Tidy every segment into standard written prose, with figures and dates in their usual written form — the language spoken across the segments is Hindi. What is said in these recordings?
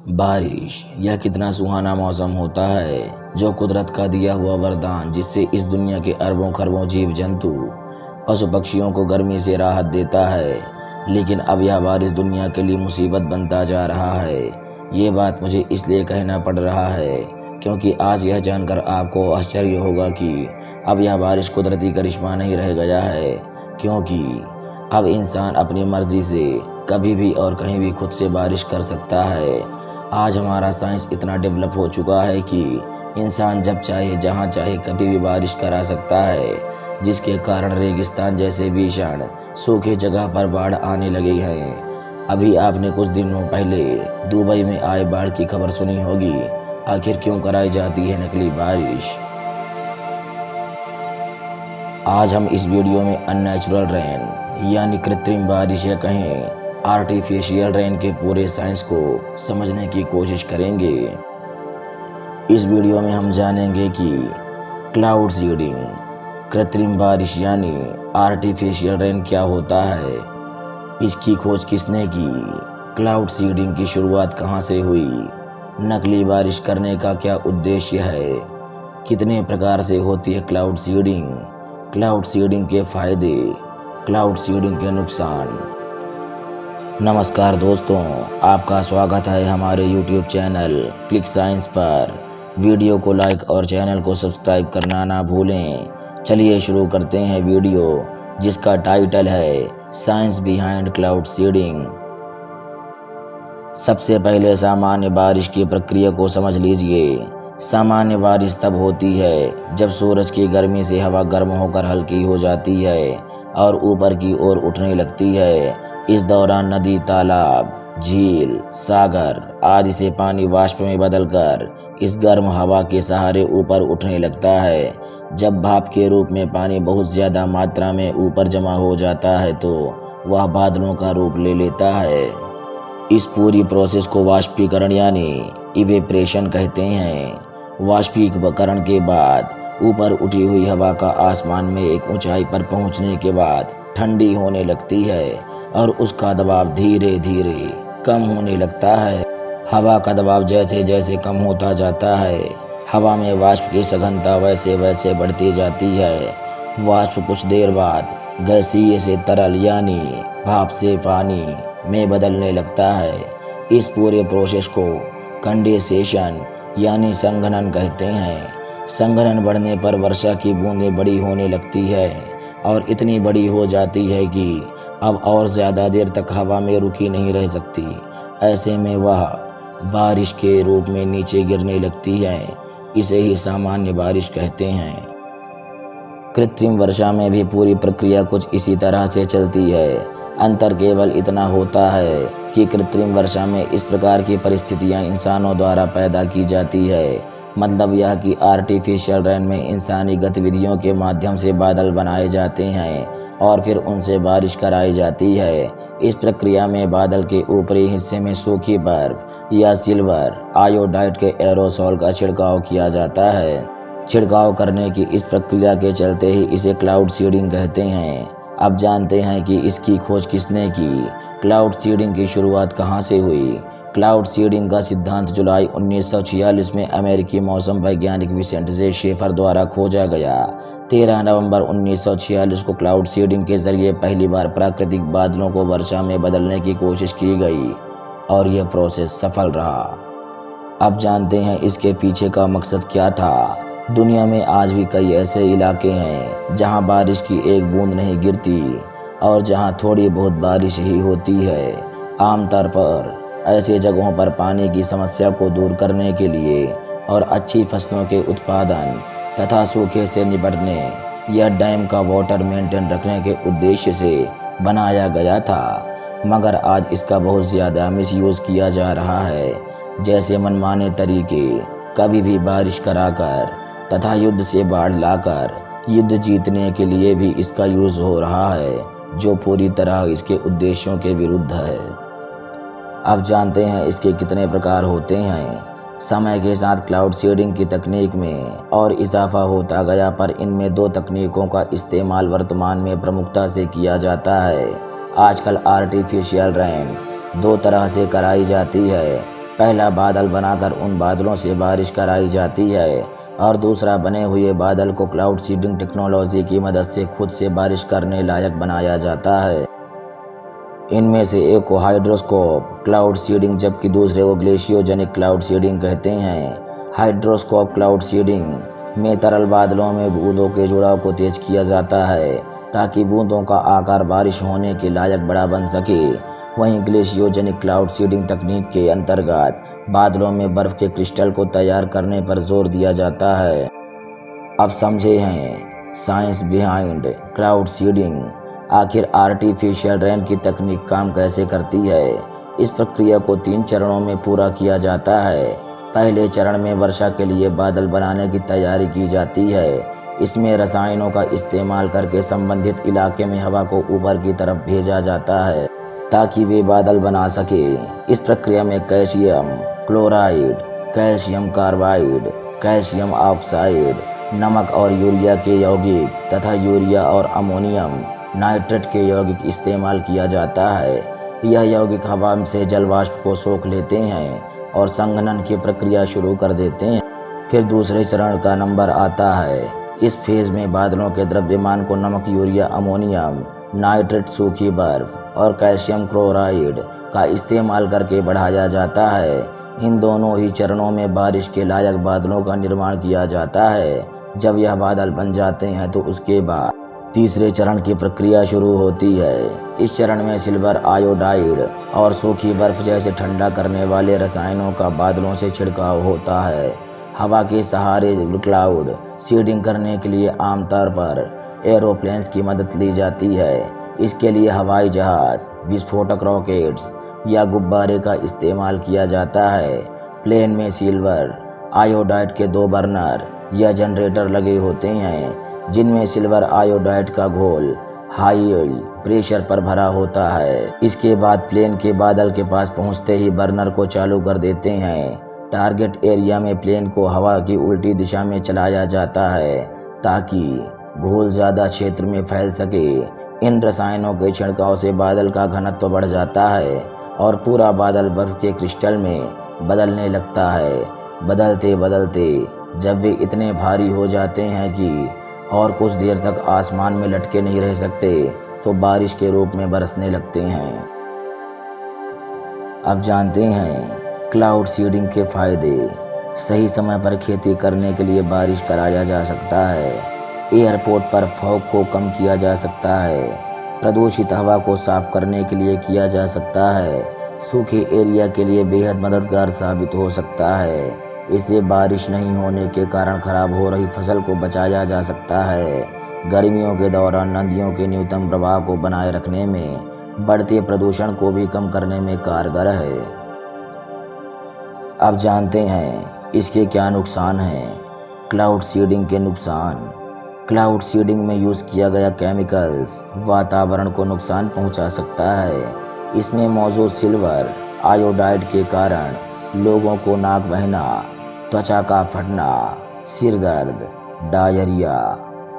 बारिश यह कितना सुहाना मौसम होता है जो कुदरत का दिया हुआ वरदान, जिससे इस दुनिया के अरबों खरबों जीव जंतु पशु पक्षियों को गर्मी से राहत देता है। लेकिन अब यह बारिश दुनिया के लिए मुसीबत बनता जा रहा है। ये बात मुझे इसलिए कहना पड़ रहा है क्योंकि आज यह जानकर आपको आश्चर्य होगा कि अब यह बारिश कुदरती करिश्मा नहीं रह गया है, क्योंकि अब इंसान अपनी मर्जी से कभी भी और कहीं भी खुद से बारिश कर सकता है। आज हमारा साइंस इतना डेवलप हो चुका है कि इंसान जब चाहे जहां चाहे कभी भी बारिश करा सकता है, जिसके कारण रेगिस्तान जैसे भीषण सूखे जगह पर बाढ़ आने लगी है। अभी आपने कुछ दिनों पहले दुबई में आए बाढ़ की खबर सुनी होगी। आखिर क्यों कराई जाती है नकली बारिश? आज हम इस वीडियो में अननेचुरल रेन यानी कृत्रिम बारिश या कहें आर्टिफिशियल रेन के पूरे साइंस को समझने की कोशिश करेंगे। इस वीडियो में हम जानेंगे कि क्लाउड सीडिंग कृत्रिम बारिश यानी आर्टिफिशियल रेन क्या होता है, इसकी खोज किसने की, क्लाउड सीडिंग की शुरुआत कहाँ से हुई, नकली बारिश करने का क्या उद्देश्य है, कितने प्रकार से होती है क्लाउड सीडिंग के फायदे, क्लाउड सीडिंग के नुकसान। नमस्कार दोस्तों, आपका स्वागत है हमारे YouTube चैनल क्लिक साइंस पर। वीडियो को लाइक और चैनल को सब्सक्राइब करना ना भूलें। चलिए शुरू करते हैं वीडियो, जिसका टाइटल है साइंस बिहाइंड क्लाउड सीडिंग। सबसे पहले सामान्य बारिश की प्रक्रिया को समझ लीजिए। सामान्य बारिश तब होती है जब सूरज की गर्मी से हवा गर्म होकर हल्की हो जाती है और ऊपर की ओर उठने लगती है। इस दौरान नदी, तालाब, झील, सागर आदि से पानी वाष्प में बदलकर इस गर्म हवा के सहारे ऊपर उठने लगता है। जब भाप के रूप में पानी बहुत ज़्यादा मात्रा में ऊपर जमा हो जाता है तो वह बादलों का रूप ले लेता है। इस पूरी प्रोसेस को वाष्पीकरण यानी इवेपरेशन कहते हैं। वाष्पीकरण के बाद ऊपर उठी हुई हवा का आसमान में एक ऊंचाई पर पहुंचने के बाद ठंडी होने लगती है और उसका दबाव धीरे धीरे कम होने लगता है। हवा का दबाव जैसे जैसे कम होता जाता है, हवा में वाष्प की सघनता वैसे वैसे बढ़ती जाती है। वाष्प कुछ देर बाद गैसीय से तरल यानी भाप से पानी में बदलने लगता है। इस पूरे प्रोसेस को कंडेंसेशन यानी संघनन कहते हैं। संघनन बढ़ने पर वर्षा की बूंदें बड़ी होने लगती है और इतनी बड़ी हो जाती है कि अब और ज़्यादा देर तक हवा में रुकी नहीं रह सकती। ऐसे में वह बारिश के रूप में नीचे गिरने लगती है। इसे ही सामान्य बारिश कहते हैं। कृत्रिम वर्षा में भी पूरी प्रक्रिया कुछ इसी तरह से चलती है। अंतर केवल इतना होता है कि कृत्रिम वर्षा में इस प्रकार की परिस्थितियां इंसानों द्वारा पैदा की जाती है। मतलब यह कि आर्टिफिशियल रेन में इंसानी गतिविधियों के माध्यम से बादल बनाए जाते हैं और फिर उनसे बारिश कराई जाती है। इस प्रक्रिया में बादल के ऊपरी हिस्से में सूखी बर्फ या सिल्वर आयोडाइड के एरोसोल का छिड़काव किया जाता है। छिड़काव करने की इस प्रक्रिया के चलते ही इसे क्लाउड सीडिंग कहते हैं। अब जानते हैं कि इसकी खोज किसने की, क्लाउड सीडिंग की शुरुआत कहाँ से हुई। क्लाउड सीडिंग का सिद्धांत जुलाई 1946 में अमेरिकी मौसम वैज्ञानिक विसेंट जे शेफर द्वारा खोजा गया। 13 नवंबर 1946 को क्लाउड सीडिंग के जरिए पहली बार प्राकृतिक बादलों को वर्षा में बदलने की कोशिश की गई और यह प्रोसेस सफल रहा। अब जानते हैं इसके पीछे का मकसद क्या था। दुनिया में आज भी कई ऐसे इलाके हैं जहां बारिश की एक बूंद नहीं गिरती और जहां थोड़ी बहुत बारिश ही होती है। आमतौर पर ऐसे जगहों पर पानी की समस्या को दूर करने के लिए और अच्छी फसलों के उत्पादन तथा सूखे से निपटने यह डैम का वाटर मेंटेन रखने के उद्देश्य से बनाया गया था। मगर आज इसका बहुत ज़्यादा मिसयूज़ किया जा रहा है। जैसे मनमाने तरीके, कभी भी बारिश कराकर तथा युद्ध से बाढ़ लाकर युद्ध जीतने के लिए भी इसका यूज़ हो रहा है, जो पूरी तरह इसके उद्देश्यों के विरुद्ध है। अब जानते हैं इसके कितने प्रकार होते हैं। समय के साथ क्लाउड सीडिंग की तकनीक में और इजाफा होता गया, पर इनमें दो तकनीकों का इस्तेमाल वर्तमान में प्रमुखता से किया जाता है। आजकल आर्टिफिशियल रेन दो तरह से कराई जाती है। पहला बादल बनाकर उन बादलों से बारिश कराई जाती है और दूसरा बने हुए बादल को क्लाउड सीडिंग टेक्नोलॉजी की मदद से खुद से बारिश करने लायक बनाया जाता है। इनमें से एक को हाइड्रोस्कोप क्लाउड सीडिंग जबकि दूसरे को ग्लेशियोजेनिक क्लाउड सीडिंग कहते हैं। हाइड्रोस्कोप क्लाउड सीडिंग में तरल बादलों में बूंदों के जुड़ाव को तेज किया जाता है ताकि बूंदों का आकार बारिश होने के लायक बड़ा बन सके। वहीं ग्लेशियोजेनिक क्लाउड सीडिंग तकनीक के अंतर्गत बादलों में बर्फ के क्रिस्टल को तैयार करने पर जोर दिया जाता है। अब समझे हैं साइंस बिहाइंड क्लाउड सीडिंग। आखिर आर्टिफिशियल रेन की तकनीक काम कैसे करती है। इस प्रक्रिया को 3 चरणों में पूरा किया जाता है। पहले चरण में वर्षा के लिए बादल बनाने की तैयारी की जाती है। इसमें रसायनों का इस्तेमाल करके संबंधित इलाके में हवा को ऊपर की तरफ भेजा जाता है ताकि वे बादल बना सके। इस प्रक्रिया में calcium chloride, calcium carbide, calcium oxide, नमक और यूरिया के यौगिक तथा यूरिया और अमोनियम नाइट्रेट के यौगिक इस्तेमाल किया जाता है। यह यौगिक हवा से जल वाष्प को सोख लेते हैं और संघनन की प्रक्रिया शुरू कर देते हैं। फिर दूसरे चरण का नंबर आता है। इस फेज में बादलों के द्रव्यमान को नमक, यूरिया, अमोनियम नाइट्रेट, सूखी बर्फ और कैल्शियम क्लोराइड का इस्तेमाल करके बढ़ाया जाता है। इन दोनों ही चरणों में बारिश के लायक बादलों का निर्माण किया जाता है। जब यह बादल बन जाते हैं तो उसके बाद तीसरे चरण की प्रक्रिया शुरू होती है। इस चरण में सिल्वर आयोडाइड और सूखी बर्फ जैसे ठंडा करने वाले रसायनों का बादलों से छिड़काव होता है। हवा के सहारे क्लाउड सीडिंग करने के लिए आमतौर पर एरोप्लेन्स की मदद ली जाती है। इसके लिए हवाई जहाज, विस्फोटक रॉकेट्स या गुब्बारे का इस्तेमाल किया जाता है। प्लेन में सिल्वर आयोडाइड के 2 बर्नर या जनरेटर लगे होते हैं जिनमें सिल्वर आयोडाइड का घोल हाई प्रेशर पर भरा होता है। इसके बाद प्लेन के बादल के पास पहुंचते ही बर्नर को चालू कर देते हैं। टारगेट एरिया में प्लेन को हवा की उल्टी दिशा में चलाया जाता है ताकि घोल ज़्यादा क्षेत्र में फैल सके। इन रसायनों के छिड़काव से बादल का घनत्व बढ़ जाता है और पूरा बादल बर्फ के क्रिस्टल में बदलने लगता है। बदलते बदलते जब वे इतने भारी हो जाते हैं कि और कुछ देर तक आसमान में लटके नहीं रह सकते तो बारिश के रूप में बरसने लगते हैं। अब जानते हैं क्लाउड सीडिंग के फायदे। सही समय पर खेती करने के लिए बारिश कराया जा सकता है। एयरपोर्ट पर फॉग को कम किया जा सकता है। प्रदूषित हवा को साफ करने के लिए किया जा सकता है। सूखे एरिया के लिए बेहद मददगार साबित हो सकता है। इससे बारिश नहीं होने के कारण खराब हो रही फसल को बचाया जा सकता है। गर्मियों के दौरान नदियों के न्यूनतम प्रवाह को बनाए रखने में, बढ़ते प्रदूषण को भी कम करने में कारगर है। अब जानते हैं इसके क्या नुकसान हैं। क्लाउड सीडिंग के नुकसान। क्लाउड सीडिंग में यूज़ किया गया केमिकल्स वातावरण को नुकसान पहुंचा सकता है। इसमें मौजूद सिल्वर आयोडाइड के कारण लोगों को नाक बहना, त्वचा का फटना, सिर दर्द, डायरिया,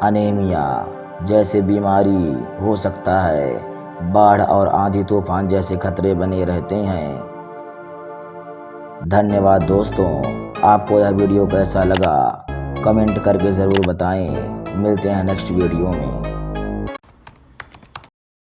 अनीमिया जैसे बीमारी हो सकता है। बाढ़ और आंधी तूफान जैसे खतरे बने रहते हैं। धन्यवाद दोस्तों। आपको यह वीडियो कैसा लगा कमेंट करके ज़रूर बताएं। मिलते हैं नेक्स्ट वीडियो में।